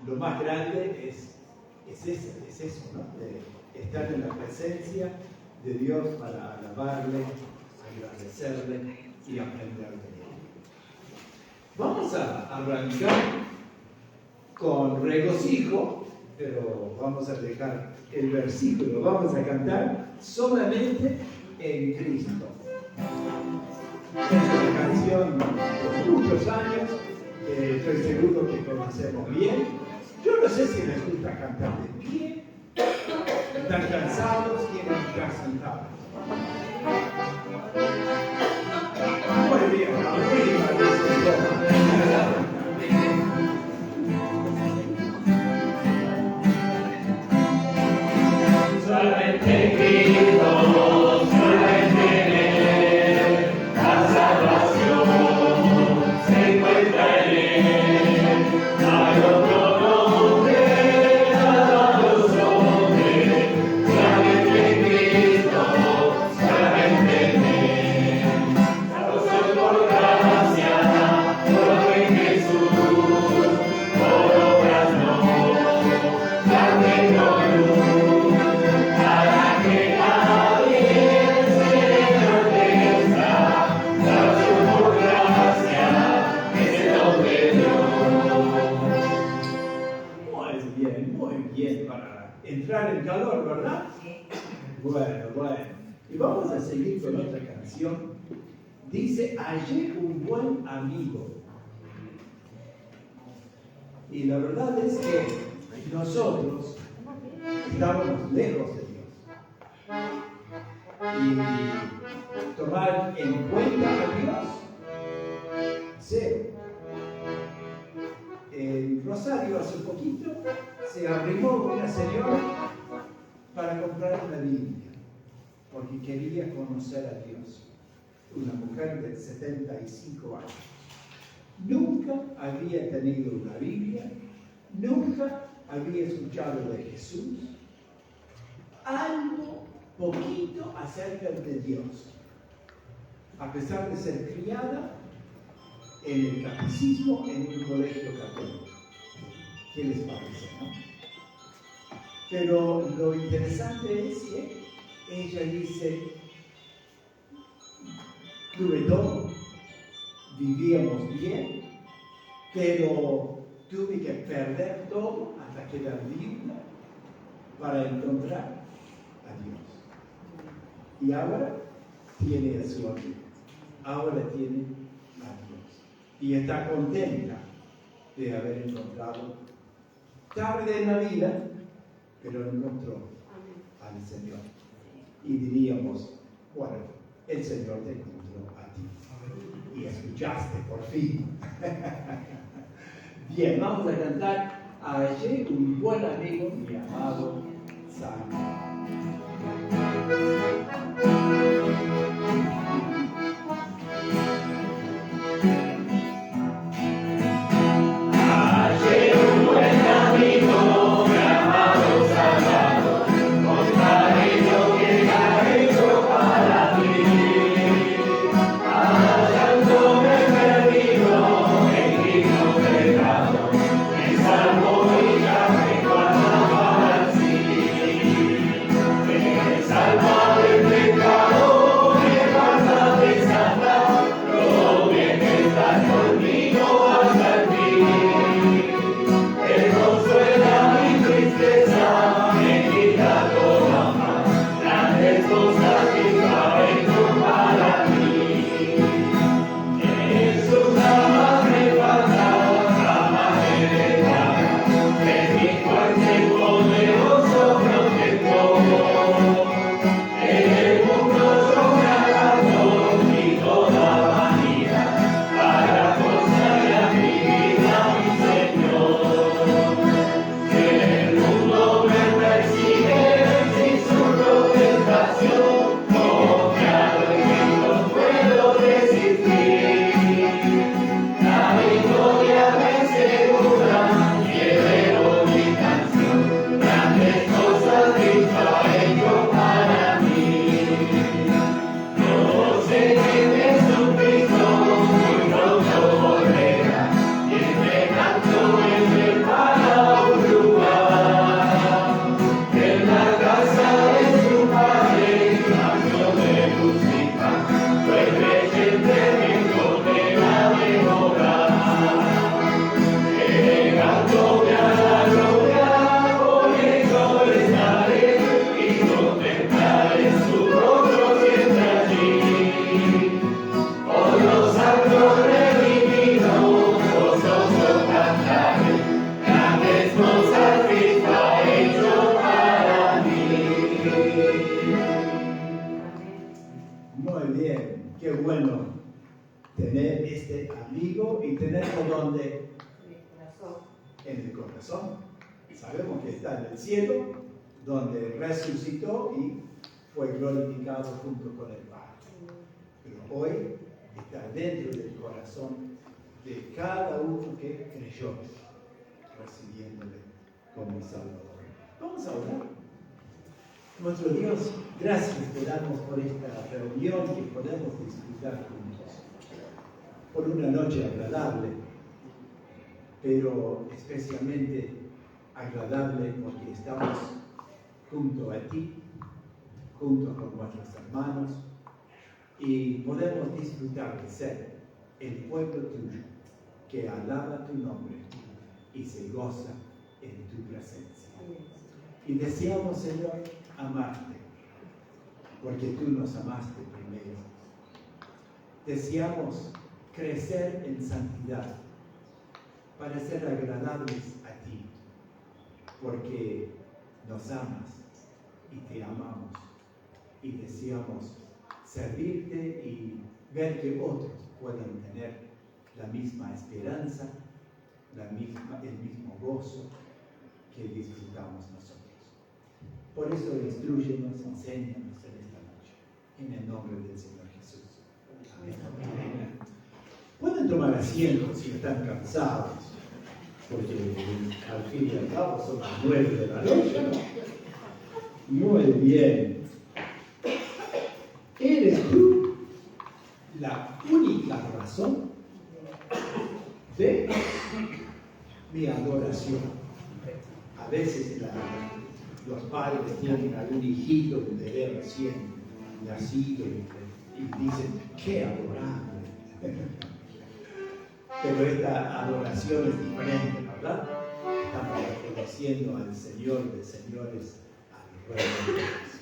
lo más grande es eso, ¿no? De estar en la presencia de Dios para alabarle, agradecerle y aprender de Él. Vamos a arrancar con regocijo, pero vamos a dejar el versículo, vamos a cantar solamente en Cristo. Es una canción de muchos años, que estoy seguro que conocemos bien. Yo no sé si les gusta cantar de pie, están cansados, quieren estar sentados. Muy bien, arriba de solamente Cristo, solamente la salvación se encuentra en Él. Hay otro nombre dado a los hombres, solamente Cristo, solamente en Él. Salvación por gracia, solo en Jesús, por obras no, también por luz. Para que nadie se enorgullezca, salvación por gracia, es el don de Dios. muy bien, para entrar en calor, ¿verdad? Bueno. Y vamos a seguir con otra canción. Dice, hallé un buen amigo. Y la verdad es que nosotros estábamos lejos de Dios. Y tomar en cuenta a Dios, cero. En Rosario hace poquito se arrimó una señora para comprar una Biblia, porque quería conocer a Dios. Una mujer de 75 años. Nunca había tenido una Biblia, nunca había escuchado de Jesús, algo poquito acerca de Dios, a pesar de ser criada en el catecismo en un colegio católico. ¿Qué les parece, no? Pero lo interesante es que ella dice, tuve todo, vivíamos bien, pero tuve que perder todo hasta quedar viva para encontrar a Dios. Y ahora tiene a su amigo, ahora tiene a Dios. Y está contenta de haber encontrado tarde en la vida, pero encontró al Señor. Y diríamos, bueno, el Señor te encontró a ti. Y escuchaste por fin. Bien, vamos a cantar Hallé un buen amigo, mi amado Salvador. Hallé un buen amigo, mi amado Salvador, con cariño que ha hecho para ti. Hallándome perdido en digno pecado, me salvó y ya me guarda para sí. Me salva del pecado. tener este amigo y tenerlo donde? En el corazón. Sabemos que está en el cielo, donde resucitó y fue glorificado junto con el Padre. Pero hoy está dentro del corazón de cada uno que creyó, recibiéndole como Salvador. Vamos a orar. Nuestro Dios, gracias te damos por esta reunión que podemos disfrutar juntos, por una noche agradable, pero especialmente agradable porque estamos junto a ti, junto con nuestros hermanos, y podemos disfrutar de ser el pueblo tuyo que alaba tu nombre y se goza en tu presencia. Y deseamos, Señor, amarte, porque tú nos amaste primero. Deseamos crecer en santidad para ser agradables a ti, porque nos amas y te amamos y deseamos servirte y ver que otros puedan tener la misma esperanza, el mismo gozo que disfrutamos nosotros. Por eso instrúyenos, enséñanos en esta noche, en el nombre del Señor Jesús. Amén. Pueden tomar asiento si están cansados, porque al fin y al cabo son las 9 de la noche, ¿no? Muy bien. ¿Eres tú la única razón de mi adoración? A veces los padres tienen algún hijito, un bebé recién nacido y dicen, ¡qué adorable! Pero esta adoración es diferente, ¿verdad? Estamos reconociendo al Señor de señores, al Rey de reyes.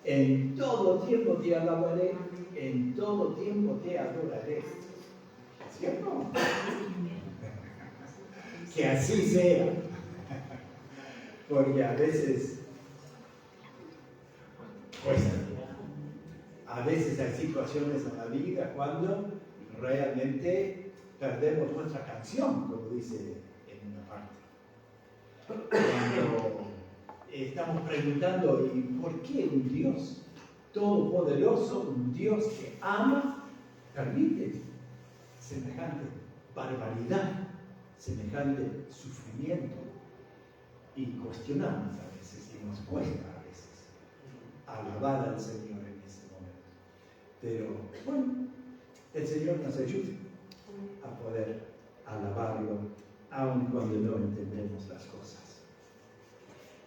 En todo tiempo te alabaré, en todo tiempo te adoraré. ¿Cierto? Que así sea. Porque a veces cuesta. A veces hay situaciones en la vida cuando realmente perdemos nuestra canción, como dice en una parte. Cuando estamos preguntando, ¿y por qué un Dios todopoderoso, un Dios que ama, permite semejante barbaridad, semejante sufrimiento. Y cuestionamos a veces, y nos cuesta a veces, alabar al Señor en ese momento. Pero bueno, el Señor nos ayuda a poder alabarlo, aun cuando no entendemos las cosas.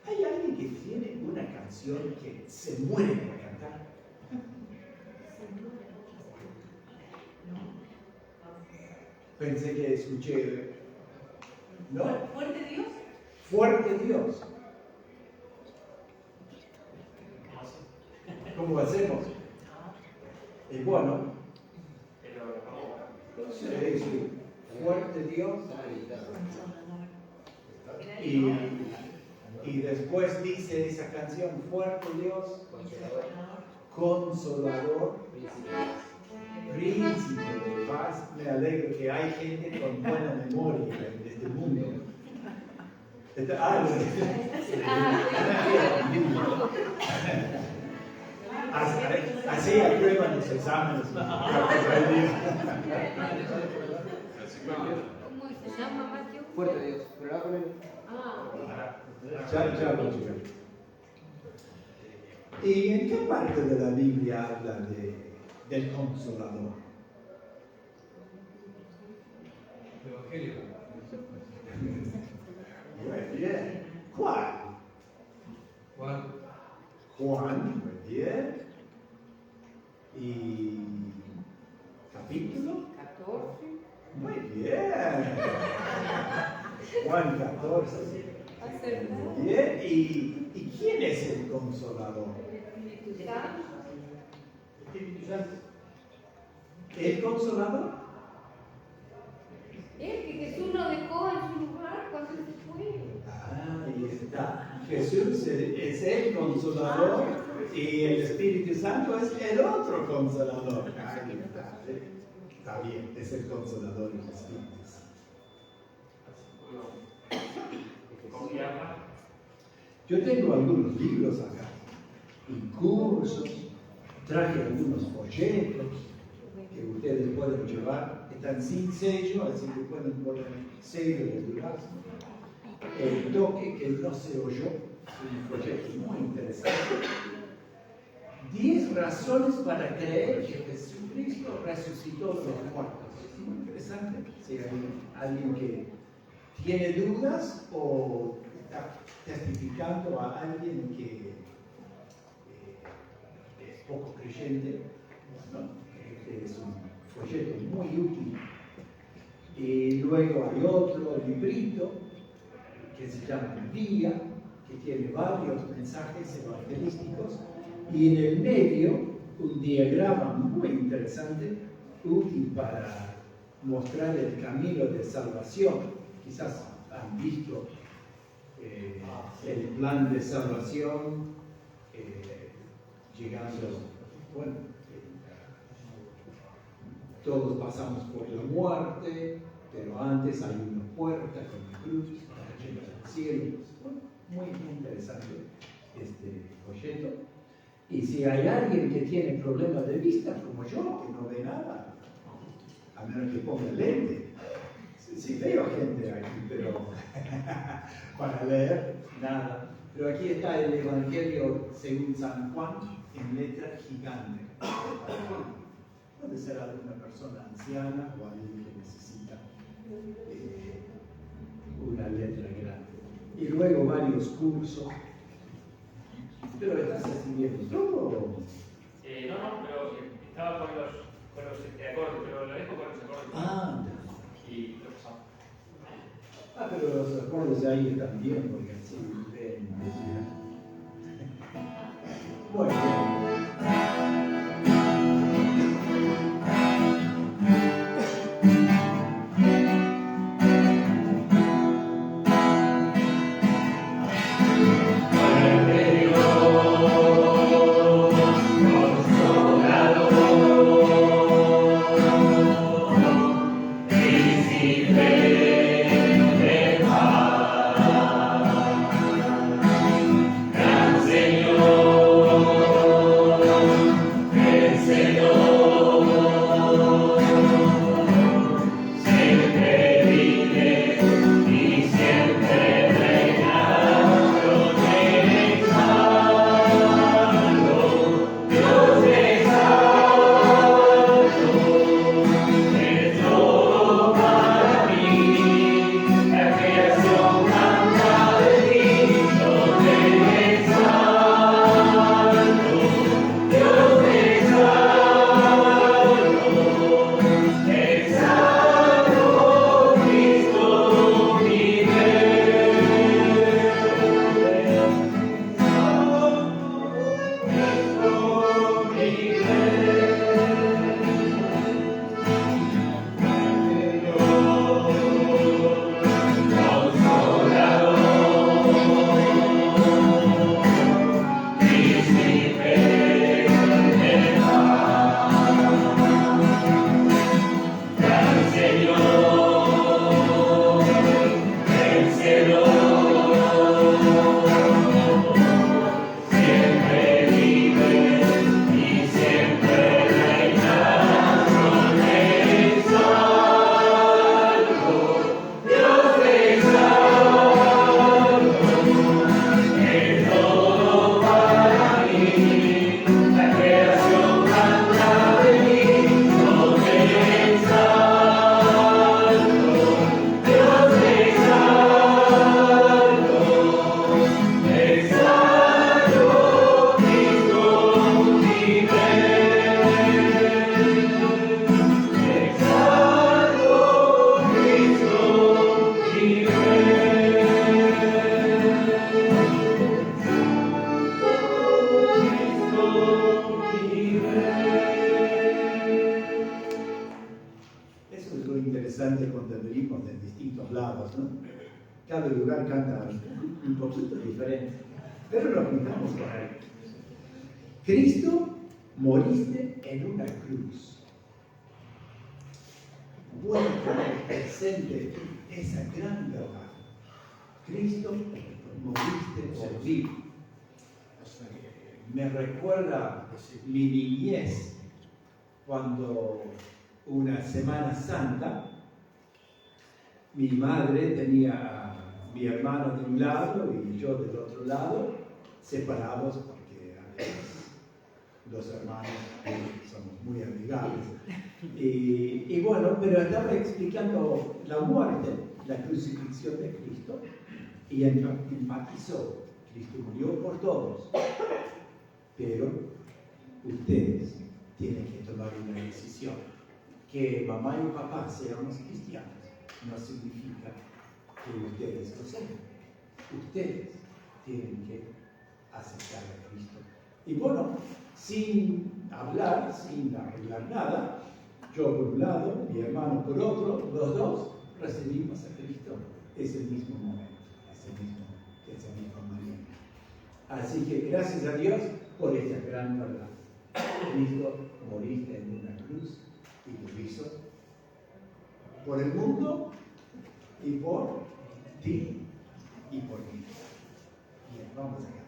¿Hay alguien que tiene una canción que se muere por cantar? Pensé que escuché. ¿No? ¿Fuerte Dios? Fuerte Dios. ¿Cómo hacemos? Y bueno, sí. Fuerte Dios. Y después dice esa canción, fuerte Dios, consolador, príncipe de paz. Me alegro que hay gente con buena memoria en este mundo. Así aprueban los exámenes. ¿Cómo se llama, Mateo? Fuerte Dios, pero ahora con él. Chao. ¿Y en qué parte de la Biblia habla del Consolador? Evangelio. Muy bien. ¿Cuál? Juan, muy bien. ¿Y capítulo? 14. Muy bien. Juan 14. Muy bien. ¿Y quién es el Consolador? Espíritu Santo. ¿El Consolador? Es que Jesús lo dejó en su lugar cuando se fue. Ahí está. Jesús es el Consolador y el Espíritu Santo es el otro Consolador. Ahí está. Está bien, es el Consolador y el Espíritu Santo. ¿Cómo se llama? Yo tengo algunos libros acá, y cursos, traje algunos folletos que ustedes pueden llevar, están sin sello, así que pueden poner sello de durazno. El toque que no se oyó, un folleto muy interesante. 10 razones para creer que Jesucristo resucitó de los muertos. Es muy interesante. Si hay alguien que tiene dudas o está testificando a alguien que es poco creyente, ¿no? Este es un folleto muy útil. Y luego hay otro librito que se llama El Día, que tiene varios mensajes evangelísticos, y en el medio un diagrama muy interesante, útil para mostrar el camino de salvación. Quizás han visto el plan de salvación llegando, bueno, todos pasamos por la muerte, pero antes hay una puerta con una cruz para llegar al cielo. Bueno, muy interesante este folleto. Y si hay alguien que tiene problemas de vista, como yo, que no ve nada, a menos que ponga lente. Sí, veo gente aquí, pero para leer, nada. Pero aquí está el Evangelio según San Juan en letra gigante. Puede ser alguna persona anciana o alguien que necesita una letra grande. Y luego varios cursos. Pero estás escribiendo todo. No, pero estaba con los acordes, pero lo dejo con los acordes. Y lo pasamos. Pero los acordes ahí están bien, porque así ven. Bueno. es lo interesante cuando venimos de distintos lados, ¿no? Cada lugar canta un poquito diferente, pero nos juntamos con él. Cristo, moriste en una cruz. Puedo tener presente esa gran verdad. Cristo, moriste por mí. Me recuerda mi niñez cuando una Semana Santa mi madre tenía a mi hermano de un lado y yo del otro lado, separados porque a veces los hermanos somos muy amigables. Y bueno, pero estaba explicando la muerte, la crucifixión de Cristo, y enfatizó, Cristo murió por todos, pero ustedes tienen que tomar una decisión. Que mamá y papá seamos cristianos no significa que ustedes lo sean. Ustedes tienen que aceptar a Cristo. Y bueno, sin hablar, sin arreglar nada, yo por un lado, mi hermano por otro, los dos recibimos a Cristo ese mismo momento, esa misma manera. Así que gracias a Dios por esta gran verdad. Cristo moriste en una cruz y lo hizo por el mundo y por ti y por mí. Bien, vamos acá.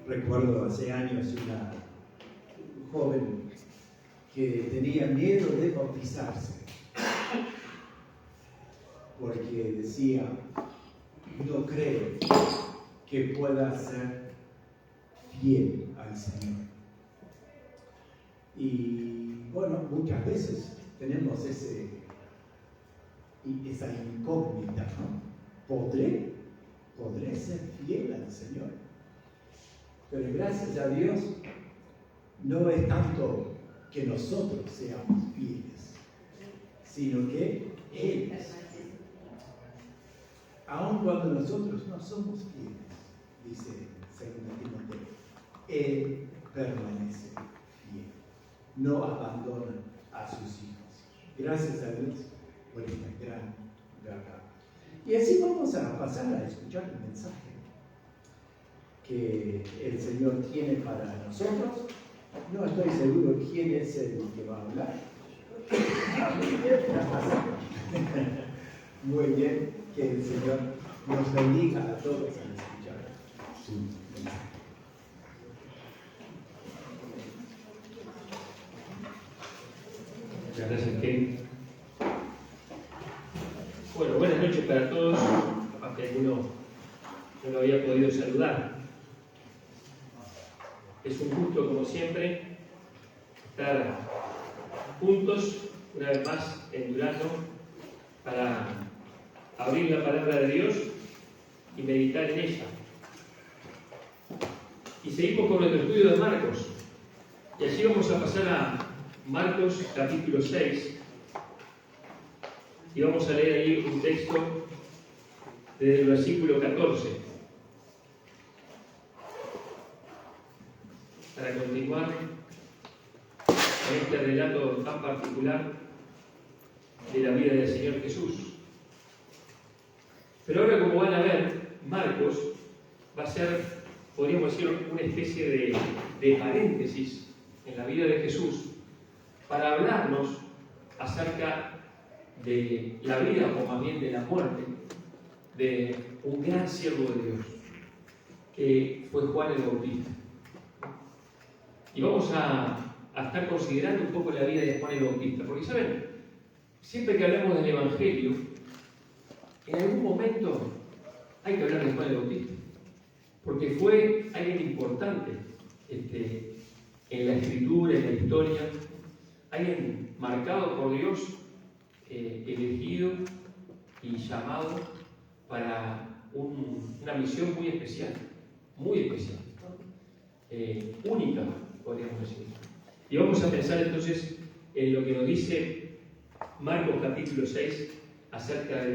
Recuerdo hace años una joven que tenía miedo de bautizarse porque decía, no creo que pueda ser fiel al Señor. Y bueno, muchas veces tenemos esa incógnita, ¿no? ¿Podré ser fiel al Señor? Pero gracias a Dios, no es tanto que nosotros seamos fieles, sino que Él es. Aun cuando nosotros no somos fieles, dice 2 Timoteo, Él permanece fiel, no abandona a sus hijos. Gracias a Dios por esta gran verdad. Y así vamos a pasar a escuchar el mensaje que el Señor tiene para nosotros. No estoy seguro quién es el que va a hablar. Muy bien, que el Señor nos bendiga a todos al escuchar su mensaje. Muchas gracias, Ken. Bueno, buenas noches para todos. Capaz que alguno no lo había podido saludar. Es un gusto, como siempre, estar juntos, una vez más, en Durazno, para abrir la palabra de Dios y meditar en ella. Y seguimos con nuestro estudio de Marcos. Y allí vamos a pasar a Marcos capítulo 6. Y vamos a leer ahí un texto desde el versículo 14. Para continuar con este relato tan particular de la vida del Señor Jesús. Pero ahora, como van a ver, Marcos va a ser, podríamos decir, una especie de paréntesis en la vida de Jesús para hablarnos acerca de la vida o más bien de la muerte de un gran siervo de Dios, que fue Juan el Bautista. Y vamos a estar considerando un poco la vida de Juan el Bautista, porque saben, siempre que hablamos del Evangelio, en algún momento hay que hablar de Juan el Bautista, porque fue alguien importante en la escritura, en la historia, alguien marcado por Dios, elegido y llamado para una misión muy especial, única, podríamos decir. Y vamos a pensar entonces en lo que nos dice Marcos capítulo 6 acerca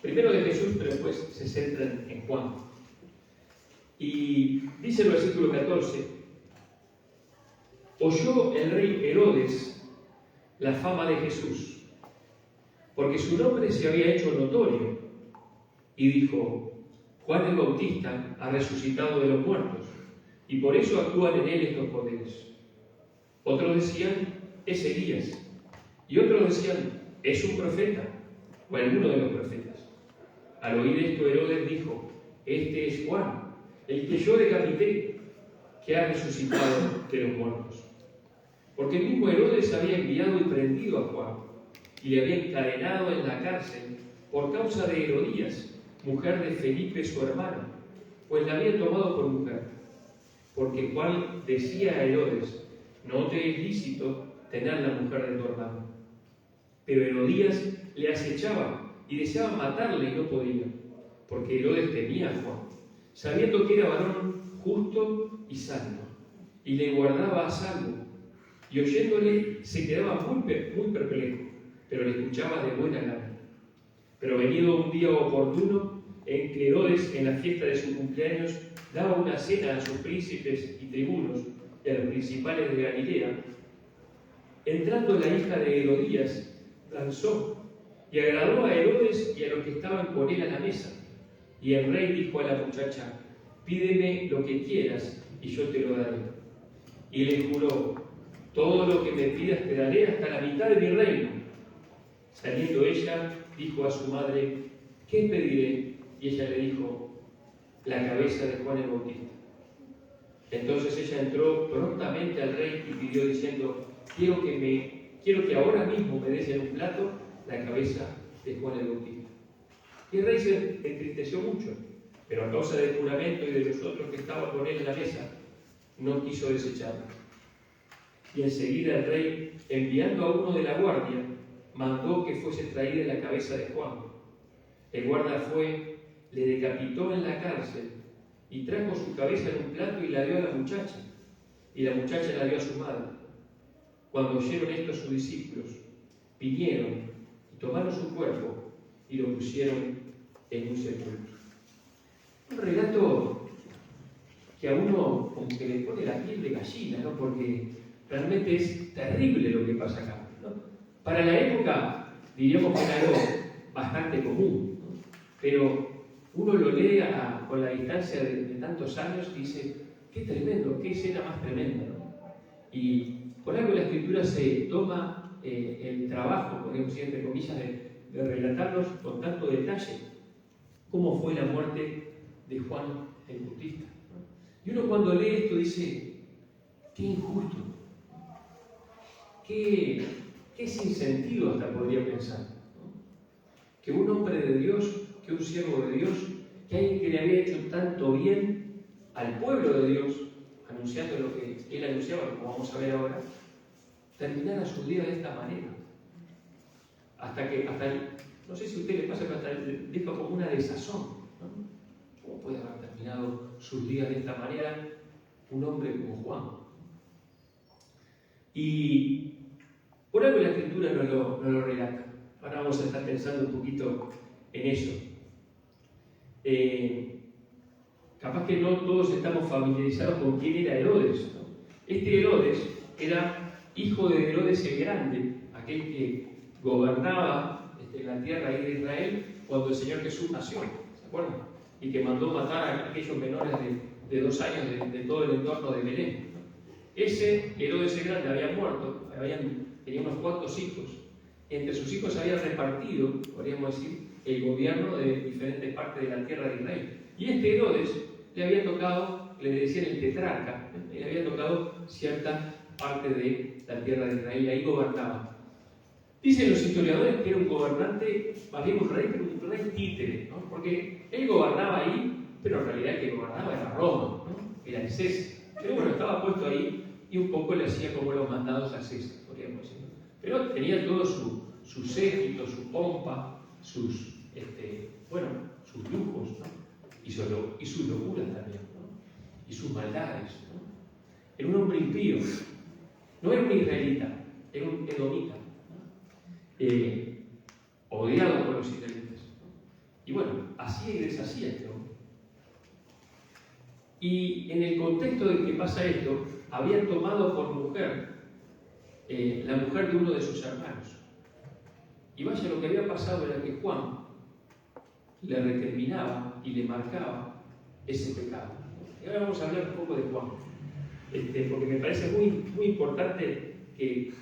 primero de Jesús, pero después se centra en Juan. Y dice el versículo 14: oyó el rey Herodes la fama de Jesús, porque su nombre se había hecho notorio, y dijo: Juan el Bautista ha resucitado de los muertos, y por eso actúan en él estos poderes. Otros decían: es Elías, y otros decían: es un profeta, o alguno de los profetas. Al oír esto, Herodes dijo: este es Juan, el que yo decapité, que ha resucitado de los muertos. Porque el mismo Herodes había enviado y prendido a Juan, y le había encadenado en la cárcel por causa de Herodías, mujer de Felipe su hermano, pues la había tomado por mujer. Porque Juan decía a Herodes: no te es lícito tener la mujer de tu hermano. Pero Herodías le acechaba y deseaba matarle y no podía, porque Herodes temía a Juan, sabiendo que era varón justo y santo, y le guardaba a salvo, y oyéndole se quedaba muy perplejo, pero le escuchaba de buena gana. Pero venido un día oportuno, en que Herodes, en la fiesta de su cumpleaños, daba una cena a sus príncipes y tribunos y a los principales de Galilea, entrando la hija de Herodías, danzó y agradó a Herodes y a los que estaban con él a la mesa. Y el rey dijo a la muchacha: pídeme lo que quieras y yo te lo daré. Y le juró: todo lo que me pidas te daré hasta la mitad de mi reino. Saliendo ella, dijo a su madre: ¿qué pediré? Y ella le dijo: la cabeza de Juan el Bautista. Entonces ella entró prontamente al rey y pidió diciendo: quiero que ahora mismo me des en un plato la cabeza de Juan el Bautista. Y el rey se entristeció mucho, pero a causa del juramento y de los otros que estaban con él en la mesa, no quiso desecharla. Y enseguida el rey, enviando a uno de la guardia, mandó que fuese traída la cabeza de Juan. El guarda fue, le decapitó en la cárcel y trajo su cabeza en un plato y la dio a la muchacha, y la muchacha la dio a su madre. Cuando oyeron esto sus discípulos, vinieron y tomaron su cuerpo y lo pusieron en un sepulcro. Un relato que a uno como que le pone la piel de gallina, ¿no? Porque realmente es terrible lo que pasa acá, ¿no? Para la época diríamos que era algo bastante común, ¿no? Pero uno lo lee con la distancia de tantos años y dice: qué tremendo, qué escena más tremenda, ¿no? Y por algo la Escritura se toma el trabajo, podemos decir entre comillas, de relatarnos con tanto detalle cómo fue la muerte de Juan el Bautista, ¿no? Y uno cuando lee esto dice: qué injusto, qué sinsentido hasta podría pensar, ¿no? Que un hombre de Dios, que un siervo de Dios, que alguien que le había hecho tanto bien al pueblo de Dios, anunciando lo que él anunciaba, como vamos a ver ahora, terminara su día de esta manera. No sé si a usted le pasa, pero hasta deja como una desazón, ¿no? ¿Cómo puede haber terminado sus días de esta manera un hombre como Juan? Y por algo la Escritura no lo relata. Ahora vamos a estar pensando un poquito en eso. Capaz que no todos estamos familiarizados con quién era Herodes, ¿no? Este Herodes era hijo de Herodes el Grande, aquel que gobernaba la tierra de Israel cuando el Señor Jesús nació, ¿se acuerdan? Y que mandó matar a aquellos menores de 2 años de todo el entorno de Belén. Ese Herodes el Grande había muerto, tenía unos cuantos hijos. Entre sus hijos había repartido, podríamos decir, el gobierno de diferentes partes de la tierra de Israel. Y este Herodes le había tocado, le decían el tetrarca, le había tocado cierta parte de la tierra de Israel, y ahí gobernaba. Dicen los historiadores que era un gobernante, más bien un rey, pero un rey títere, ¿no? Porque él gobernaba ahí, pero en realidad el que gobernaba era Roma, ¿no? Era el César. Pero bueno, estaba puesto ahí y un poco le hacía como los mandados a César, podríamos decir. Pero tenía todo su séquito, su pompa, sus lujos, ¿no? Y sus locuras también, ¿no? Y sus maldades, ¿no? Era un hombre impío, no era un israelita, era un edomita, ¿no? Odiado por los israelitas, ¿no? Y bueno, hacía y deshacía este hombre. Y en el contexto de que pasa esto, habían tomado por mujer la mujer de uno de sus hermanos. Y vaya, lo que había pasado era que Juan le recriminaba y le marcaba ese pecado. Y ahora vamos a hablar un poco de Juan, porque me parece muy importante que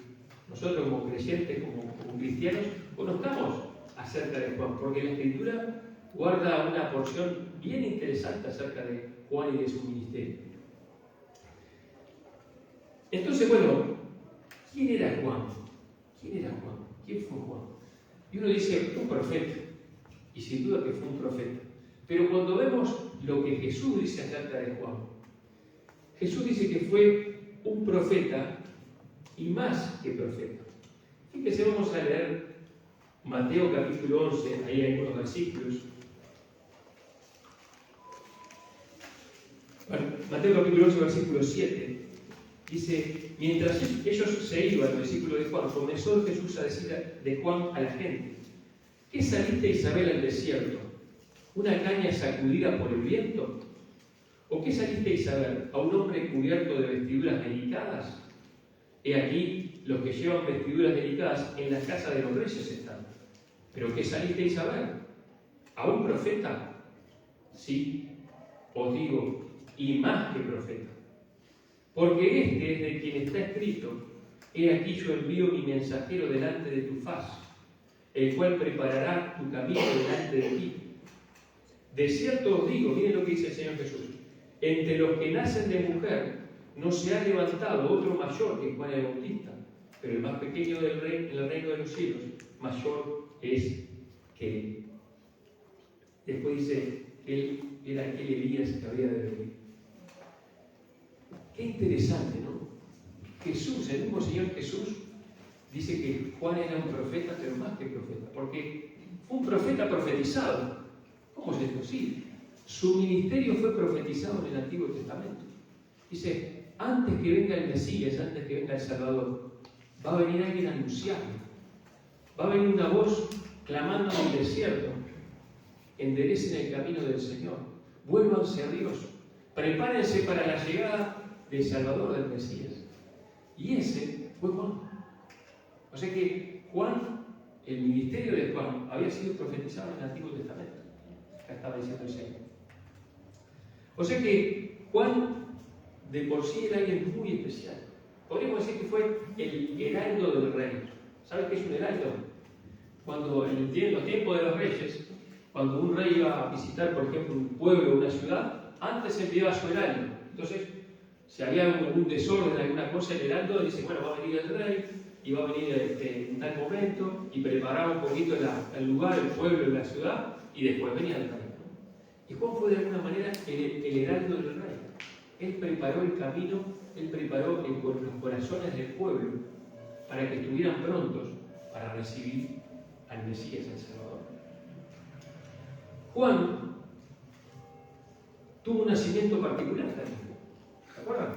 nosotros como creyentes, como cristianos, conozcamos acerca de Juan, porque la Escritura guarda una porción bien interesante acerca de Juan y de su ministerio. Entonces, bueno, ¿quién era Juan? ¿Quién era Juan? ¿Quién fue Juan? Y uno dice, un profeta, y sin duda que fue un profeta. Pero cuando vemos lo que Jesús dice acerca de Juan, Jesús dice que fue un profeta y más que profeta. Fíjense, vamos a leer Mateo capítulo 11, ahí hay algunos versículos. Bueno, Mateo capítulo 11, versículo 7, dice, mientras ellos se iban, el versículo de Juan, comenzó Jesús a decir de Juan a la gente, ¿qué saliste Isabel al desierto? ¿Una caña sacudida por el viento? ¿O qué salisteis a ver? ¿A un hombre cubierto de vestiduras delicadas? He aquí, los que llevan vestiduras delicadas en la casa de los reyes están. ¿Pero qué salisteis a ver? ¿A un profeta? Sí, os digo, y más que profeta. Porque este es de quien está escrito, he aquí yo envío mi mensajero delante de tu faz, el cual preparará tu camino delante de ti. De cierto os digo, miren lo que dice el Señor Jesús, entre los que nacen de mujer no se ha levantado otro mayor que Juan el Bautista, pero el más pequeño en el reino de los cielos, mayor es que él. Después dice que él era aquel Elías que había de venir. Qué interesante, ¿no? Jesús, el mismo Señor Jesús, dice que Juan era un profeta, pero más que profeta, porque fue un profeta profetizado. ¿Cómo es esto? Sí, su ministerio fue profetizado en el Antiguo Testamento. Dice, antes que venga el Mesías, antes que venga el Salvador, va a venir alguien a anunciarlo. Va a venir una voz clamando en el desierto, enderecen el camino del Señor, vuélvanse a Dios, prepárense para la llegada del Salvador, del Mesías. Y ese fue Juan. O sea que Juan, el ministerio de Juan, había sido profetizado en el Antiguo Testamento. Acá estaba diciendo el Señor. O sea que Juan, de por sí, era alguien muy especial. Podríamos decir que fue el heraldo del rey. ¿Sabes qué es un heraldo? Cuando en los tiempos de los reyes, cuando un rey iba a visitar, por ejemplo, un pueblo o una ciudad, antes enviaba a su heraldo. Entonces, si había algún desorden, alguna cosa, el heraldo dice, bueno, va a venir el rey, y va a venir en tal momento, y preparaba un poquito el lugar, el pueblo, la ciudad, y después venía el rey, ¿no? Y Juan fue de alguna manera el heraldo del rey. Él preparó el camino, él preparó los corazones del pueblo para que estuvieran prontos para recibir al Mesías, al Salvador. Juan tuvo un nacimiento particular también. ¿Se acuerdan?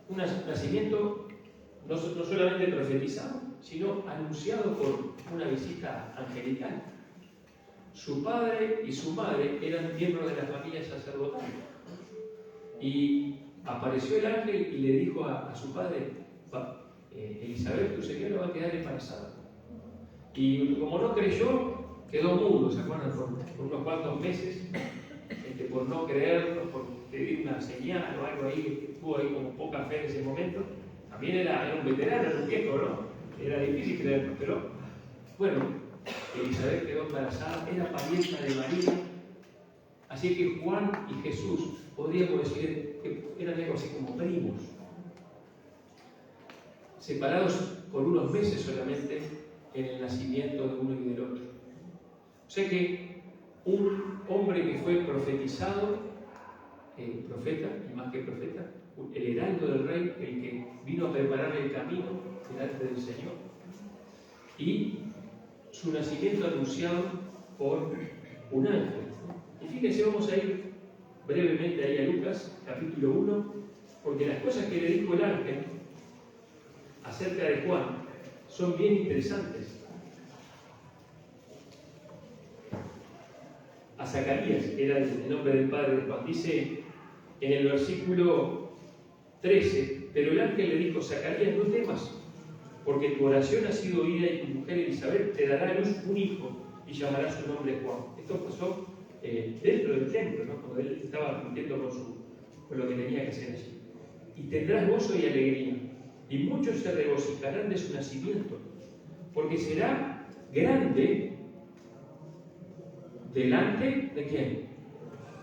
Un nacimiento no solamente profetizado, sino anunciado por una visita angelical. Su padre y su madre eran miembros de la familia sacerdotal. Y apareció el ángel y le dijo a su padre, Elizabeth, tu señora va a quedar embarazada. Y como no creyó, quedó mudo, ¿se acuerdan? Por unos cuantos meses, por no creerlo, por pedir una señal o algo ahí, tuvo ahí como poca fe en ese momento. También era un veterano, era un viejo, ¿no? Era difícil creerlo, pero bueno, Elizabeth quedó embarazada, era parienta de María. Así que Juan y Jesús, podríamos decir que eran algo así como primos, separados por unos meses solamente en el nacimiento de uno y del otro. O sea que un hombre que fue profetizado, profeta, y más que profeta, el heraldo del rey, el que vino a preparar el camino delante del Señor, y su nacimiento anunciado por un ángel. Y fíjense, vamos a ir brevemente ahí a Lucas, capítulo 1, porque las cosas que le dijo el ángel acerca de Juan son bien interesantes. A Zacarías, que era el nombre del padre de Juan, dice en el versículo 13, pero el ángel le dijo: Zacarías, no temas, porque tu oración ha sido oída y tu mujer Elizabeth te dará a luz un hijo y llamará su nombre Juan. Esto pasó dentro del templo, ¿no? Cuando él estaba cumpliendo con lo que tenía que hacer allí. Y tendrás gozo y alegría, y muchos se regocijarán de su nacimiento, porque será grande delante de ¿quién?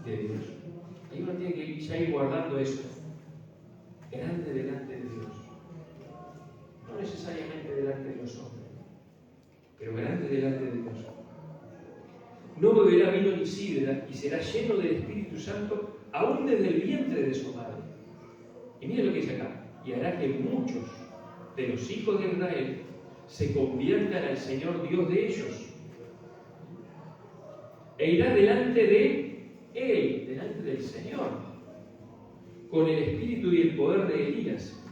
De Dios. Ahí uno tiene que ya ir guardando eso. Grande delante de Dios. No necesariamente delante de los hombres, pero grande delante de Dios. No beberá vino ni sidra y será lleno del Espíritu Santo aún desde el vientre de su madre. Y miren lo que dice acá. Y hará que muchos de los hijos de Israel se conviertan al Señor Dios de ellos. E irá delante de Él, delante del Señor, con el espíritu y el poder de Elías,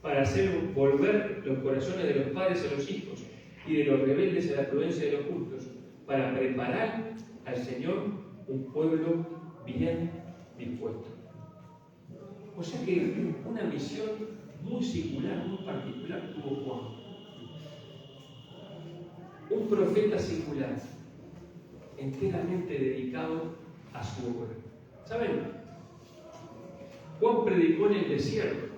para hacer volver los corazones de los padres a los hijos y de los rebeldes a la prudencia de los justos, para preparar al Señor un pueblo bien dispuesto. O sea que una misión muy singular, muy particular tuvo Juan. Un profeta singular, enteramente dedicado a su obra. ¿Saben? Juan predicó en el desierto,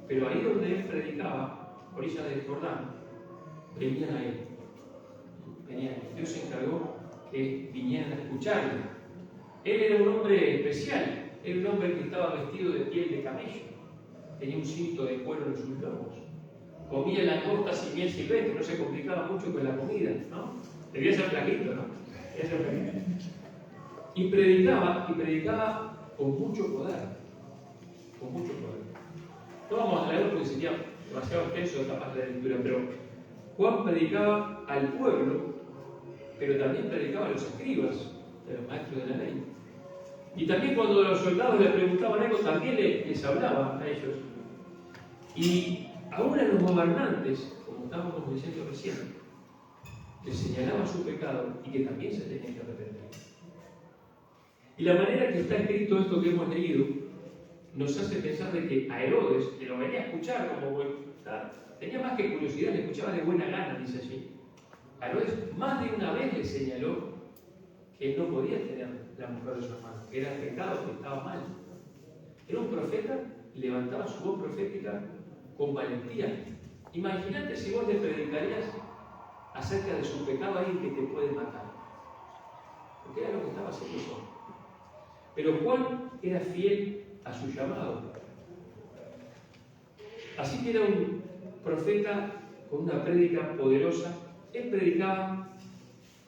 pero ahí donde él predicaba, orilla del Jordán, venían a él. Dios se encargó que vinieran a escucharle. Él era un hombre especial, era un hombre que estaba vestido de piel de camello, tenía un cinto de cuero en sus lomos, comía langostas y miel silvestre, no se complicaba mucho con la comida, ¿no? Debía ser flaquito, ¿no? Debía ser flaquito. Y predicaba con mucho poder, con mucho poder. No vamos a leer porque sería demasiado extenso capaz de la lectura, pero Juan predicaba al pueblo, pero también predicaba a los escribas, de los maestros de la ley. Y también cuando los soldados le preguntaban algo, también les hablaba a ellos. Y aún a los gobernantes, como estábamos diciendo recién, les señalaba su pecado y que también se tenían que arrepentir. Y la manera que está escrito esto que hemos leído nos hace pensar de que a Herodes, que lo venía a escuchar como tenía más que curiosidad, le escuchaba de buena gana, dice allí. A Herodes más de una vez le señaló que él no podía tener la mujer de su hermano, que era pecado, que estaba mal. Era un profeta y levantaba su voz profética con valentía. Imagínate si vos le predicarías acerca de su pecado a alguien que te puede matar. Porque era lo que estaba haciendo Juan. Pero Juan era fiel a su llamado. Así que era un profeta con una prédica poderosa. Él predicaba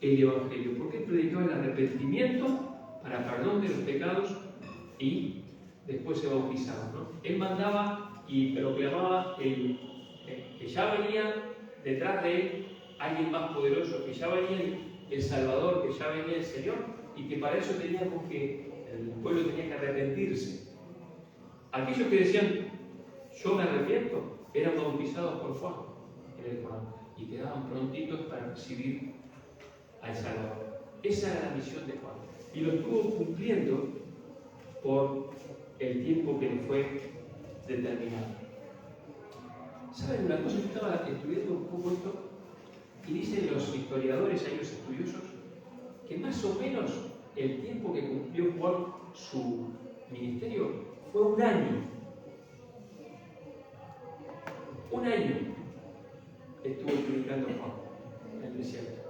el Evangelio, porque él predicaba el arrepentimiento para perdón de los pecados y después se bautizaba, ¿no? Él mandaba y proclamaba que ya venía detrás de él alguien más poderoso, que ya venía el Salvador, que ya venía el Señor, y que para eso teníamos que, el pueblo tenía que arrepentirse. Aquellos que decían, yo me arrepiento, eran bautizados por Juan en el Jordán y quedaban prontitos para recibir al Salvador. Esa era la misión de Juan. Y lo estuvo cumpliendo por el tiempo que le fue determinado. ¿Saben una cosa? Yo estaba estudiando un poco esto Y dicen los historiadores, hay los estudiosos, que más o menos el tiempo que cumplió Juan su ministerio fue un año. Un año estuvo predicando Juan en el desierto.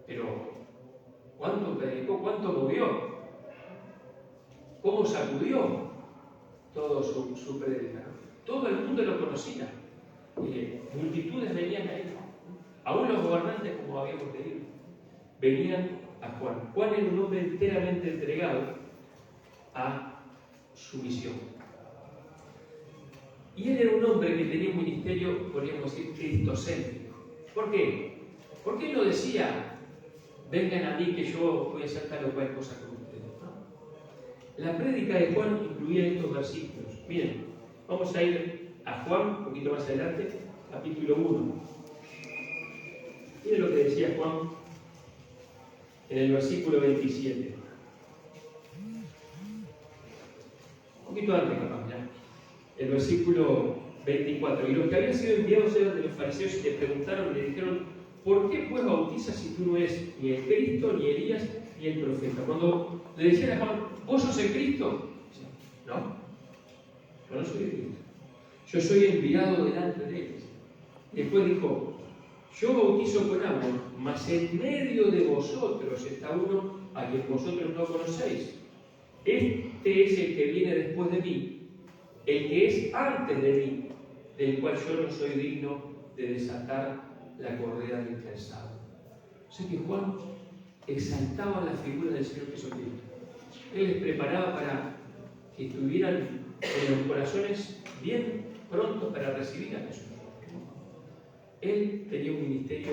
Pero, ¿cuánto predicó? ¿Cuánto movió? ¿Cómo sacudió todo su predica? Todo el mundo lo conocía. Multitudes venían a él. Aún los gobernantes, como habíamos leído, venían a Juan. Juan era un hombre enteramente entregado a su misión. Y él era un hombre que tenía un ministerio, podríamos decir, cristocéntrico. ¿Por qué? Porque él no decía, vengan a mí que yo voy a hacer tal o cual cosa con ustedes. ¿No? La prédica de Juan incluía estos versículos. Miren, vamos a ir a Juan, un poquito más adelante, capítulo 1. Miren lo que decía Juan en el versículo 27. Un poquito antes, capaz, ya. El versículo 24. Y los que habían sido enviados eran de los fariseos y le preguntaron, le dijeron, ¿por qué pues bautizas si tú no eres ni el Cristo, ni Elías, ni el profeta? Cuando le decían a Juan, ¿vos sos el Cristo? No, yo no soy el Cristo. Yo soy enviado delante de ellos. Después dijo, yo bautizo con agua, mas en medio de vosotros está uno a quien vosotros no conocéis. Este es el que viene después de mí, el que es antes de mí, del cual yo no soy digno de desatar la correa del calzado. O sea que Juan exaltaba la figura del Señor Jesucristo. Él les preparaba para que estuvieran en los corazones bien prontos para recibir a Jesús. Él tenía un ministerio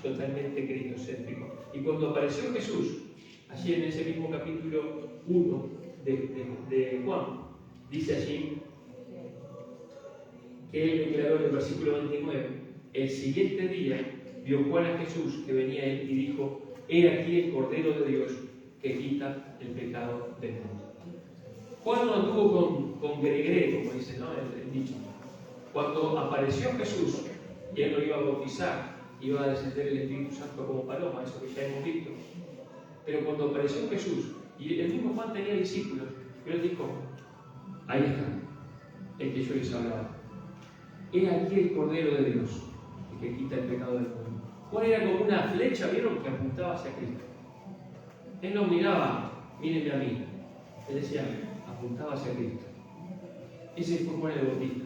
totalmente cristocéntrico. Y cuando apareció Jesús, allí en ese mismo capítulo 1 de Juan, dice allí que él declaró en el versículo 29, el siguiente día vio Juan a Jesús que venía a él y dijo, he aquí el Cordero de Dios que quita el pecado del mundo. Juan no anduvo con gregré, como dice, ¿no? el dicho. Cuando apareció Jesús y él lo iba a bautizar, iba a descender el Espíritu Santo como paloma, eso que ya hemos visto. Pero cuando apareció Jesús, y el mismo Juan tenía discípulos, pero él dijo, ahí está, el que yo les hablaba. He aquí el Cordero de Dios, el que quita el pecado del mundo. Juan era como una flecha, ¿vieron?, que apuntaba hacia Cristo. Él no miraba, mírenme a mí. Él decía, apuntaba hacia Cristo. Ese fue Juan el Bautista.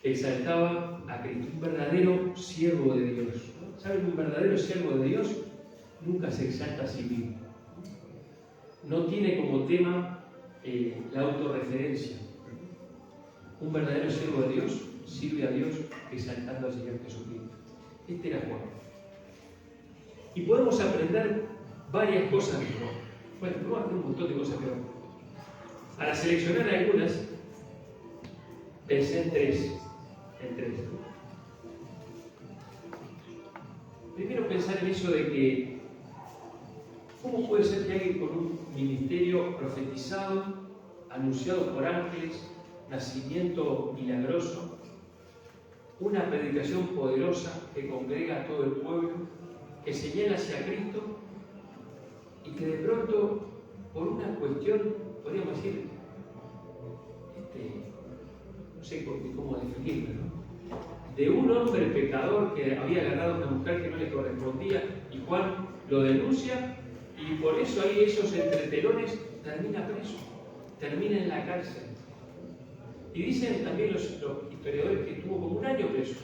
Exaltaba a Cristo, un verdadero siervo de Dios. ¿Saben? Un verdadero siervo de Dios nunca se exalta a sí mismo. No tiene como tema la autorreferencia. Un verdadero siervo de Dios sirve a Dios exaltando al Señor Jesucristo. Este era Juan. Y podemos aprender varias cosas de Juan. Bueno, podemos aprender un montón de cosas, pero para seleccionar algunas, pensé en tres. Primero pensar en eso de que ¿cómo puede ser que alguien con un ministerio profetizado, anunciado por ángeles, nacimiento milagroso, una predicación poderosa que congrega a todo el pueblo, que señala hacia Cristo y que de pronto, por una cuestión, podríamos decir, no sé cómo definirlo, ¿no?, de un hombre pecador que había agarrado a una mujer que no le correspondía, y Juan lo denuncia, y por eso ahí esos entretelones termina preso, termina en la cárcel. Y dicen también los historiadores que estuvo como un año preso,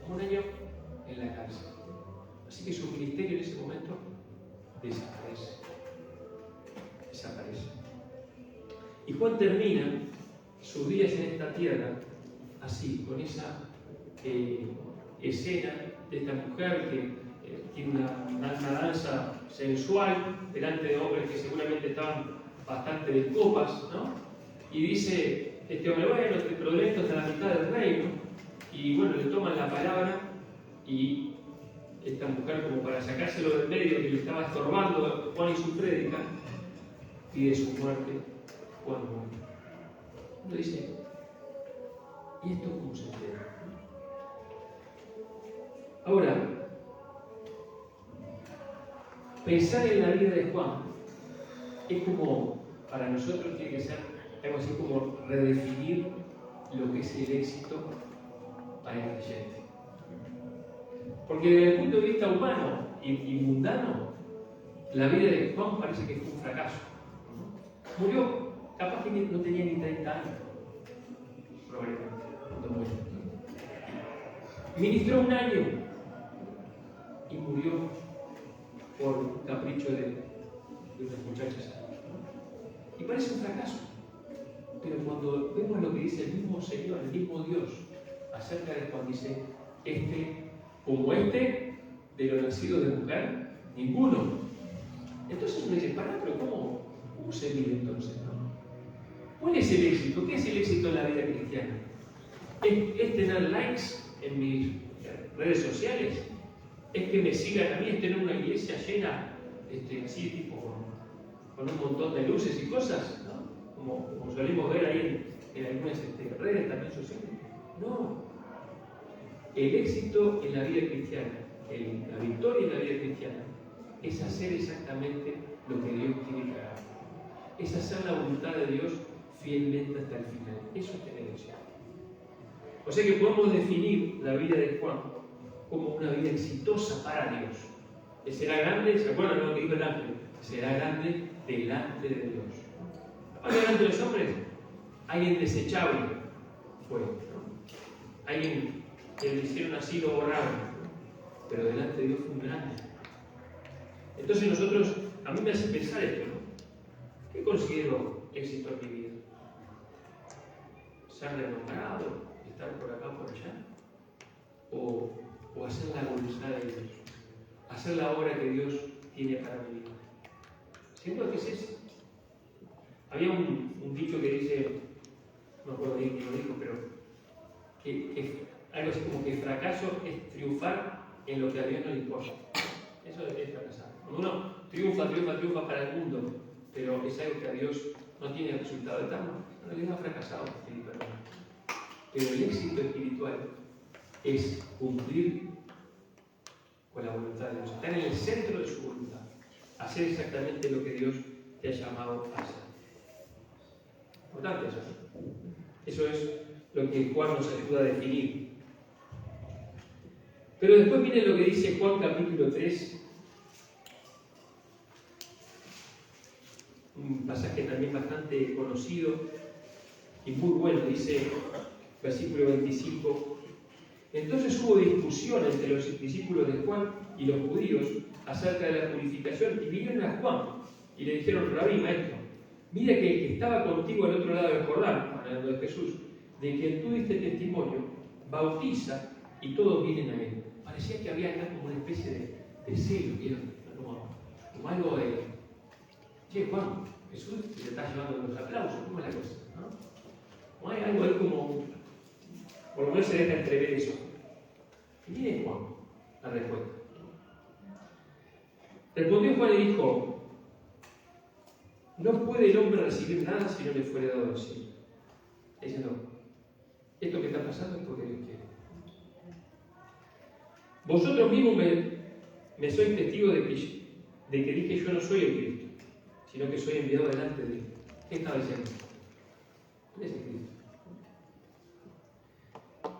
como un año en la cárcel. Así que su ministerio en ese momento desaparece. Y Juan termina sus días en esta tierra así, con esa escena de esta mujer que tiene una danza sensual delante de hombres que seguramente estaban bastante de copas, ¿no? Y dice este hombre, bueno, pero de esto está la mitad del reino, y bueno, le toman la palabra, y esta mujer, como para sacárselo del medio que le estaba estorbando a Juan y su prédica, pide su muerte. Juan muere. Uno dice, ¿Y esto cómo se entera? Ahora, pensar en la vida de Juan es como, para nosotros tiene que ser algo así como redefinir lo que es el éxito para el creyente. Porque desde el punto de vista humano y mundano, la vida de Juan parece que fue un fracaso. Murió, capaz que no tenía ni 30 años, probablemente, cuando murió. Ministró un año y murió por capricho de unas muchachas. Y parece un fracaso. Pero cuando vemos lo que dice el mismo Señor, el mismo Dios, acerca de Juan, dice, como de lo nacido de mujer, ninguno. Entonces uno dice, pero ¿cómo se mide entonces? ¿No? ¿Cuál es el éxito? ¿Qué es el éxito en la vida cristiana? ¿Es tener likes en mis redes sociales? ¿Es que me sigan a mí? ¿Es tener una iglesia llena, así tipo, con un montón de luces y cosas? ¿No? Como solemos ver ahí en algunas redes también sociales. No. El éxito en la vida cristiana, la victoria en la vida cristiana, es hacer exactamente lo que Dios quiere que hagamos. Es hacer la voluntad de Dios fielmente hasta el final. Eso es tener éxito. O sea que podemos definir la vida de Juan como una vida exitosa para Dios. Que será grande, ¿se acuerdan de lo que dijo el ángel? Será grande delante de Dios. Ahora, delante de los hombres, alguien desechable fue, ¿no? Alguien que le hicieron así, lo borraron, ¿no? Pero delante de Dios fue un grande. Entonces nosotros, a mí me hace pensar esto, ¿no? ¿Qué considero éxito en mi vida? ¿Ser renombrado? ¿Estar por acá, por allá? ¿O hacer la voluntad de Dios? Hacer la obra que Dios tiene para mi vida. Siento que es eso. Había un dicho que dice, no recuerdo bien quién lo dijo, pero que algo así como que fracaso es triunfar en lo que a Dios no le importa. Eso es fracasar. Cuando uno triunfa para el mundo, pero es algo que a Dios no tiene resultado eterno, no le ha fracasado espiritualmente. Pero el éxito espiritual es cumplir con la voluntad de Dios, estar en el centro de su voluntad, hacer exactamente lo que Dios te ha llamado a hacer. Importante eso. Eso es lo que Juan nos ayuda a definir. Pero después viene lo que dice Juan capítulo 3, un pasaje también bastante conocido y muy bueno, dice versículo 25. Entonces hubo discusión entre los discípulos de Juan y los judíos acerca de la purificación, y vinieron a Juan y le dijeron: Rabí, maestro, mira que el que estaba contigo al otro lado del Jordán, hablando de Jesús, de quien tú diste testimonio, bautiza y todos vienen a él. Parecía que había acá como una especie de celo, ¿vieron? Como algo de, che, Juan, Jesús te está llevando los aplausos, ¿cómo es la cosa? ¿No? Como hay algo ahí como, por lo menos se deja entrever eso. Y viene Juan, la respuesta. Respondió Juan y dijo: no puede el hombre recibir nada si no le fuere dado del cielo. Diciendo, esto que está pasando es porque Dios quiere. Vosotros mismos me sois testigos de que dije: yo no soy el Cristo, sino que soy enviado delante de él. ¿Qué estaba diciendo? ¿Quién es el Cristo?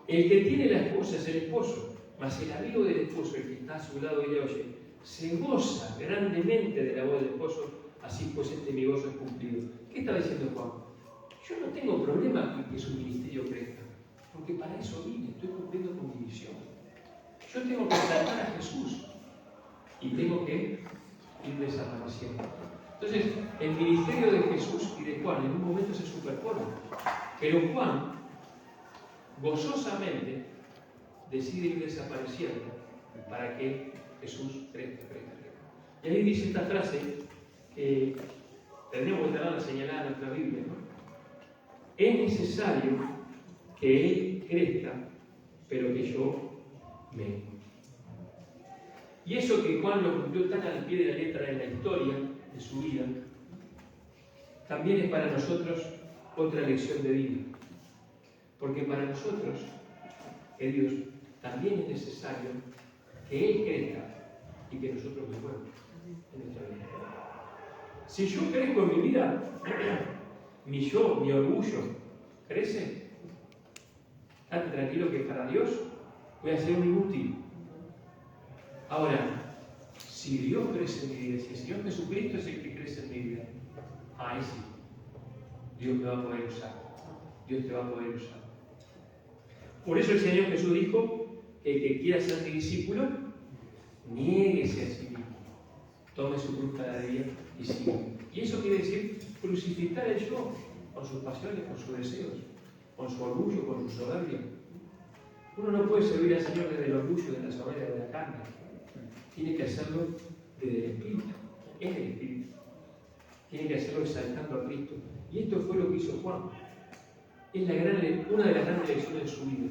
El que tiene la esposa es el esposo, mas el amigo del esposo, el que está a su lado y le oye, se goza grandemente de la voz del esposo, así pues mi gozo es cumplido. ¿Qué estaba diciendo Juan? Yo no tengo problema con que su ministerio crezca, porque para eso vine, estoy cumpliendo con mi misión. Yo tengo que tratar a Jesús y tengo que ir desapareciendo. Entonces, el ministerio de Jesús y de Juan en un momento se superponen, pero Juan gozosamente decide ir desapareciendo para que Jesús crezca. Y ahí dice esta frase que tendríamos que tenerla señalada en nuestra Biblia, ¿no? Es necesario que Él crezca, pero que yo mengue. Y eso que Juan lo cumplió tan al pie de la letra en la historia de su vida, también es para nosotros otra lección de vida. Porque para nosotros, queridos, también es necesario que Él crezca y que nosotros mejoremos en nuestra vida. Si yo crezco en mi vida, mi yo, mi orgullo, crece, estate tranquilo que para Dios voy a ser un inútil. Ahora, si Dios crece en mi vida, si el Señor Jesucristo es el que crece en mi vida, ahí sí, Dios me va a poder usar. Dios te va a poder usar. Por eso el Señor Jesús dijo que el que quiera ser mi discípulo, niéguese a sí mismo, tome su cruz cada día y siga. Y eso quiere decir crucificar el yo con sus pasiones, con sus deseos, con su orgullo, con su soberbia. Uno no puede servir al Señor desde el orgullo, de la soberbia, de la carne. Tiene que hacerlo desde el Espíritu, en el Espíritu. Tiene que hacerlo exaltando a Cristo. Y esto fue lo que hizo Juan. Es una de las grandes lecciones de su vida.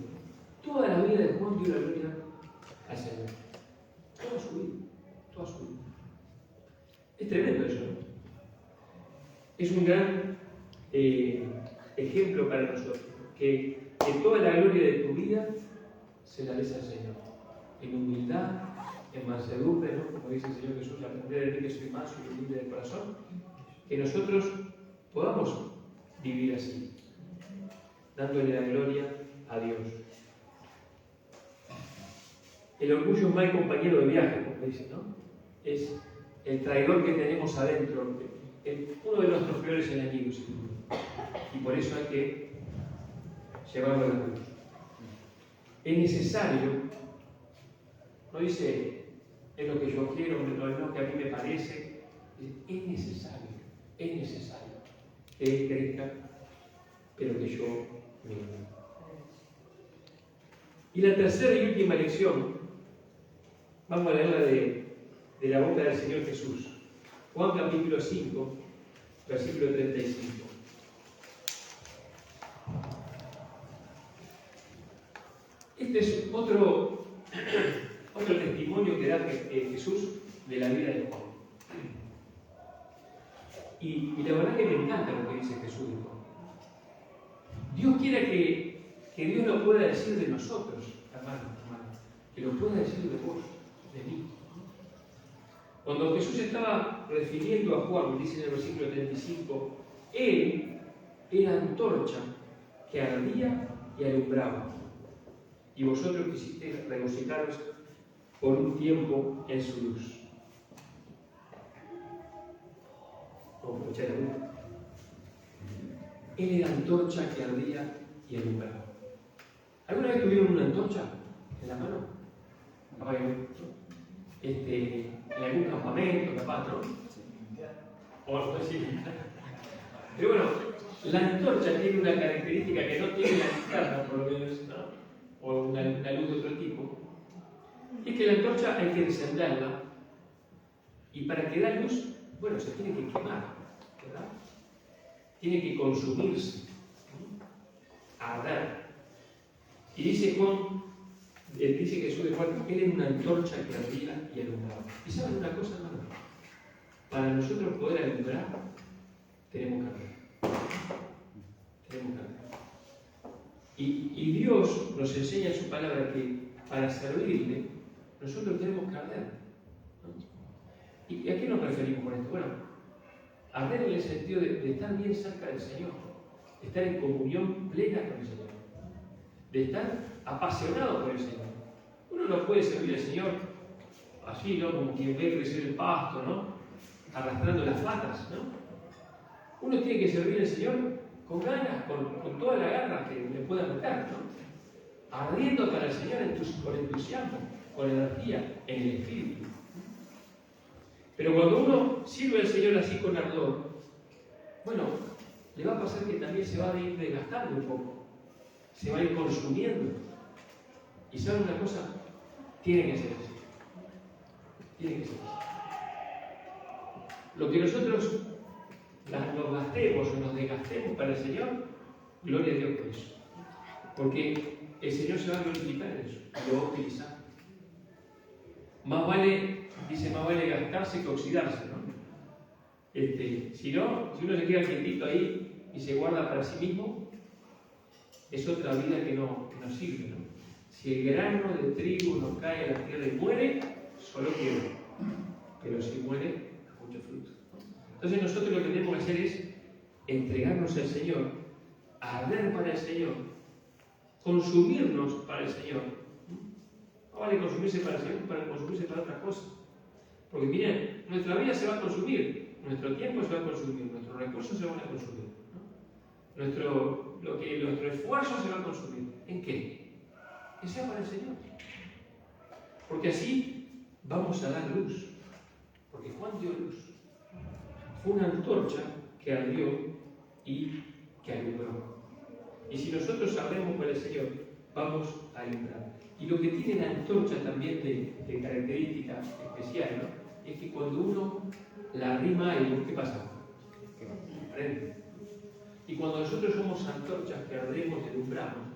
Toda la vida de Juan dio la gloria al Señor. Toda su vida. Toda su vida. Es tremendo eso, ¿no? Es un gran ejemplo para nosotros. Que toda la gloria de tu vida se la des al Señor. En humildad, en mansedumbre, ¿no? Como dice el Señor Jesús, aprender de mí que soy manso y humilde de corazón. Que nosotros podamos vivir así, dándole la gloria a Dios. El orgullo es mal compañero de viaje, como dicen, ¿no? Es el traidor que tenemos adentro, uno de nuestros peores enemigos. Y por eso hay que llevarlo a la cruz. Es necesario, no dice es lo que yo quiero, no es lo que a mí me parece, es necesario que Él crezca, pero que yo me. Y la tercera y última lección, vamos a leerla de la boca del Señor Jesús. Juan capítulo 5, versículo 35. Este es otro testimonio que da Jesús de la vida de Juan. Y la verdad que me encanta lo que dice Jesús de Juan. Dios quiere que Dios lo pueda decir de nosotros, hermanos, que lo pueda decir de vos, de mí. Cuando Jesús estaba refiriendo a Juan, dice en el versículo 35, Él era antorcha que ardía y alumbraba. Y vosotros quisisteis regocijaros por un tiempo en su luz. Como escuchar la luz. Él era antorcha que ardía y alumbraba. ¿Alguna vez tuvieron una antorcha en la mano? En algún campamento, capaz, ¿no? O así. Pero bueno, la antorcha tiene una característica que no tiene la linterna, por lo menos, ¿no? O una luz de otro tipo. Es que la antorcha hay que encenderla y para que da luz, bueno, se tiene que quemar, ¿verdad? Tiene que consumirse, arder. Y dice Jesús de Juan, Él es una antorcha que ardía y alumbraba. ¿Y saben una cosa, hermano? Para nosotros poder alumbrar, tenemos que arder. Tenemos que arder. Y Dios nos enseña en su palabra que para servirle, nosotros tenemos que arder, ¿no? ¿Y a qué nos referimos con esto? Bueno, arder en el sentido de estar bien cerca del Señor, de estar en comunión plena con el Señor, de estar apasionado por el Señor. Uno no puede servir al Señor así, ¿no? Como quien ve crecer el pasto, ¿no? Arrastrando las patas, ¿no? Uno tiene que servir al Señor con ganas, con toda la garra que le pueda meter, ¿no? Ardiendo para el Señor con entusiasmo, con energía, en el Espíritu. Pero cuando uno sirve al Señor así con ardor, bueno, le va a pasar que también se va a ir desgastando un poco, se va a ir consumiendo. ¿Y saben una cosa? Tiene que ser así. Tiene que ser así. Lo que nosotros nos gastemos o nos desgastemos para el Señor, gloria a Dios por eso. Porque el Señor se va a glorificar en eso, y lo va a utilizar. Más vale gastarse que oxidarse, ¿no? Si uno se queda quietito ahí y se guarda para sí mismo, es otra vida que no sirve, ¿no? Si el grano de trigo no cae a la tierra y muere, solo quiere. Pero si muere, da mucho fruto. Entonces nosotros lo que tenemos que hacer es entregarnos al Señor, arder para el Señor, consumirnos para el Señor. No vale consumirse para el Señor, para consumirse para otras cosas. Porque miren, nuestra vida se va a consumir, nuestro tiempo se va a consumir, nuestros recursos se van a consumir, ¿no? Nuestro esfuerzo se va a consumir. ¿En qué? Que sea para el Señor. Porque así vamos a dar luz. Porque Juan dio luz. Fue una antorcha que ardió y que alumbró. Y si nosotros sabremos para el Señor, vamos a alumbrar. Y lo que tiene la antorcha también de característica especial, ¿no? Es que cuando uno la arrima a algo, ¿qué pasa? Prende. Y cuando nosotros somos antorchas que ardemos y alumbramos,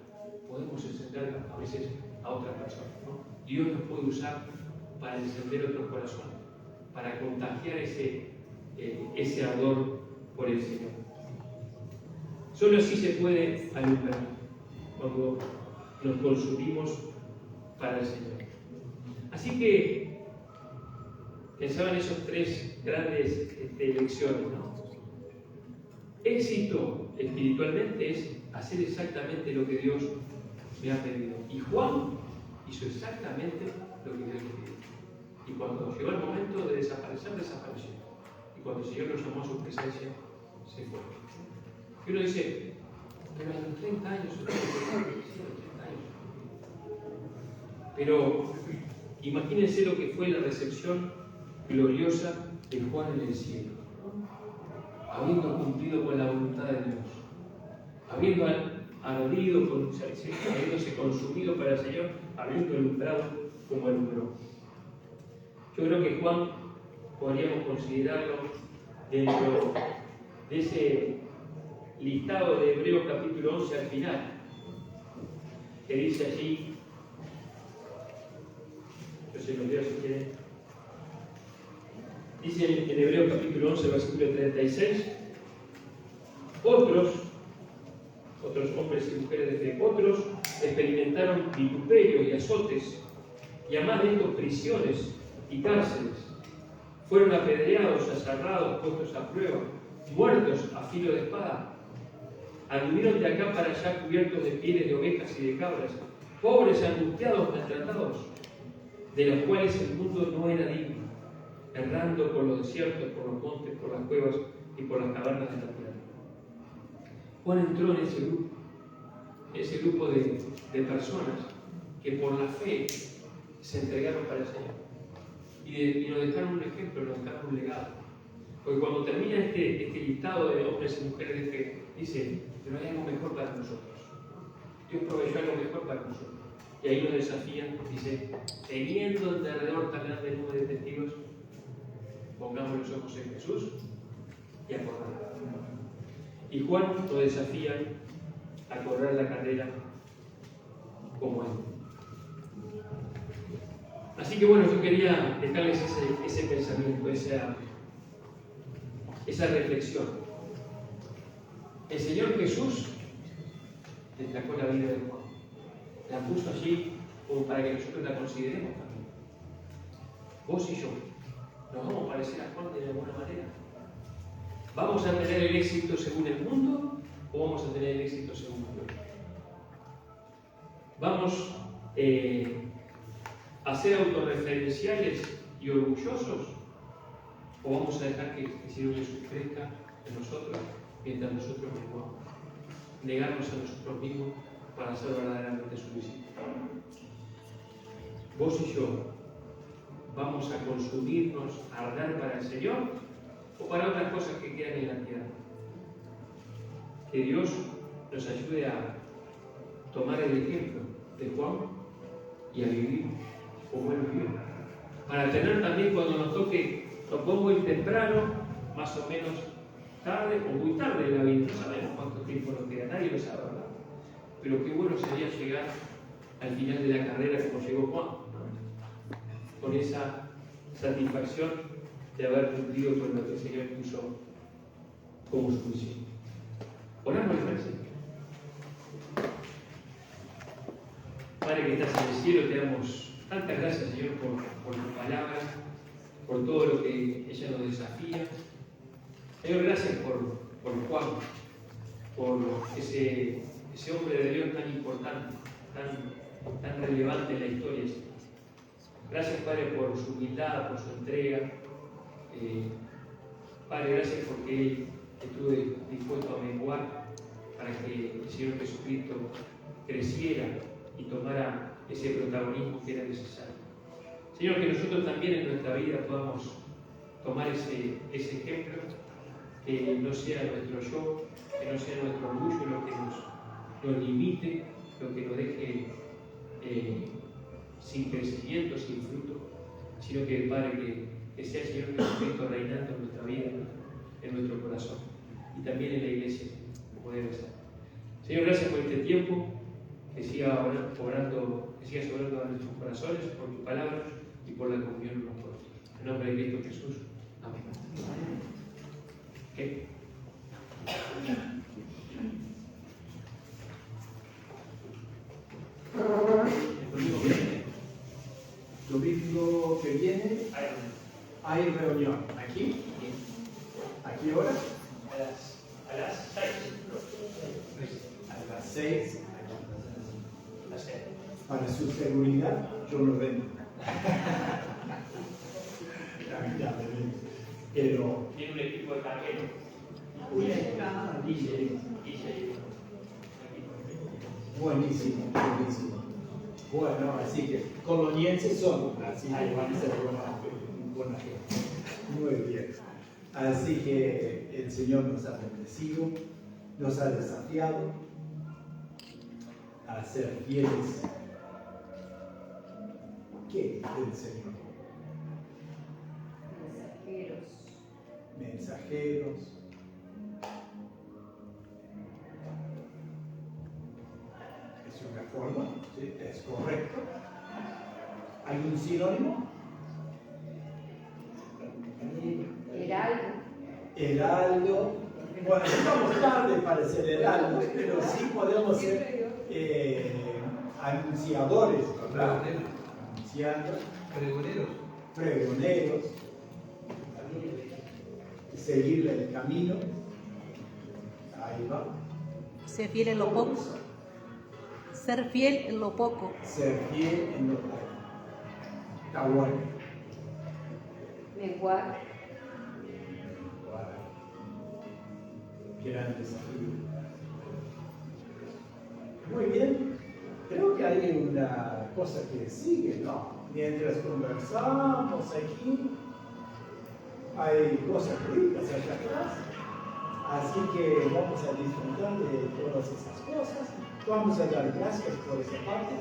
podemos encender a veces a otras personas, ¿no? Dios nos puede usar para encender otros corazones, para contagiar ese ardor por el Señor. Solo así se puede alumbrar, cuando nos consumimos para el Señor. Así que pensaba en esos tres grandes lecciones, ¿no? Éxito espiritualmente es hacer exactamente lo que Dios me ha pedido. Y Juan hizo exactamente lo que Dios le pidió. Y cuando llegó el momento de desaparecer, desapareció. Y cuando el Señor lo llamó a su presencia, se fue. Y uno dice, pero a los 30 años, sí, a los 30 años. Pero imagínense lo que fue la recepción gloriosa de Juan en el cielo, ¿no? Habiendo cumplido con la voluntad de Dios, habiendo ardido, habiéndose consumido para el Señor, habiendo alumbrado como alumbró. Yo creo que Juan podríamos considerarlo dentro de ese listado de Hebreos capítulo 11 al final, que dice allí, yo se los leo si quieren, dice en Hebreos capítulo 11, versículo 36, otros hombres y mujeres de fe, otros experimentaron vituperios y azotes, y además de estos prisiones y cárceles, fueron apedreados, aserrados, puestos a prueba, muertos a filo de espada, anduvieron de acá para allá cubiertos de pieles de ovejas y de cabras, pobres, angustiados, maltratados, de los cuales el mundo no era digno, errando por los desiertos, por los montes, por las cuevas y por las cavernas de la tierra. Juan entró en ese grupo de personas que por la fe se entregaron para el Señor. Y nos dejaron un ejemplo, nos dejaron un legado. Porque cuando termina este listado de hombres y mujeres de fe, dice, pero hay algo mejor para nosotros. Dios proveyó algo mejor para nosotros. Y ahí nos desafían, dice, teniendo alrededor tan grande número de testigos, pongamos los ojos en Jesús y a correr. Y Juan nos desafía a correr la carrera como él. Así que bueno, yo quería dejarles ese pensamiento, esa reflexión. El Señor Jesús destacó la vida de Juan. La puso allí como para que nosotros la consideremos también. Vos y yo, ¿nos vamos a parecer a Juan de alguna manera? ¿Vamos a tener el éxito según el mundo o vamos a tener el éxito según Dios? ¿Vamos a ser autorreferenciales y orgullosos o vamos a dejar que el Señor Jesús crezca en nosotros mientras nosotros menguamos? Negarnos a nosotros mismos para ser verdaderamente sus discípulos. Vos y yo, ¿vamos a consumirnos, a arder para el Señor o para otras cosas que quedan en la tierra? Que Dios nos ayude a tomar el ejemplo de Juan y a vivir como Él vivió. Para tener también cuando nos toque, nos pongo ir temprano, más o menos tarde o muy tarde en la vida, no sabemos cuánto tiempo nos queda, nadie lo sabe, ¿verdad? Pero qué bueno sería llegar al final de la carrera como llegó Juan, ¿no? Con esa satisfacción de haber cumplido con lo que el Señor puso como su misión. Oramos, ¿les parece? Padre que estás en el cielo, te damos tantas gracias, Señor, por tu palabra, por todo lo que ella nos desafía. Señor, gracias por Juan, por ese hombre de Dios tan importante, tan relevante en la historia. Gracias, Padre, por su humildad, por su entrega. Padre, gracias porque Él estuvo dispuesto a menguar para que el Señor Jesucristo creciera y tomara ese protagonismo que era necesario. Señor, que nosotros también en nuestra vida podamos tomar ese ejemplo, que no sea nuestro yo, que no sea nuestro orgullo lo que nos limite, lo que nos deje sin crecimiento, sin fruto, sino que, Padre, que sea el Señor Jesucristo reinando en nuestra vida, en nuestro corazón y también en la iglesia, como debe ser. Señor, gracias por este tiempo, que sigas obrando a nuestros corazones, por tu palabra y por la comunión unos con otros. En nombre de Cristo Jesús. Amén. ¿Qué? Domingo que viene hay reunión. ¿Aquí? ¿A qué hora? A las 6. A las 6. Para su seguridad, yo lo vendo. Pero Tiene un equipo de carguero. dice, buenísimo. Bueno, así que colonienses son, así que van a ser buena gente. Muy bien. Así que el Señor nos ha bendecido, nos ha desafiado a ser fieles. ¿Qué del Señor? Mensajeros. Es una forma, ¿sí? Es correcto. ¿Hay un sinónimo? Heraldo. Bueno, estamos tarde para ser heraldos, pero sí podemos ser anunciadores, ¿verdad? Anunciando. Pregoneros. Seguirle el camino. Ahí va. Ser fiel en lo poco. Ser fiel en lo poco. Ser fiel en lo poco. Está bueno. Menguar. Gran desafío. Muy bien. Creo que hay una cosa que sigue, ¿no? Mientras conversamos aquí, hay cosas ricas allá atrás. Así que vamos a disfrutar de todas esas cosas. Vamos a dar gracias por esa parte.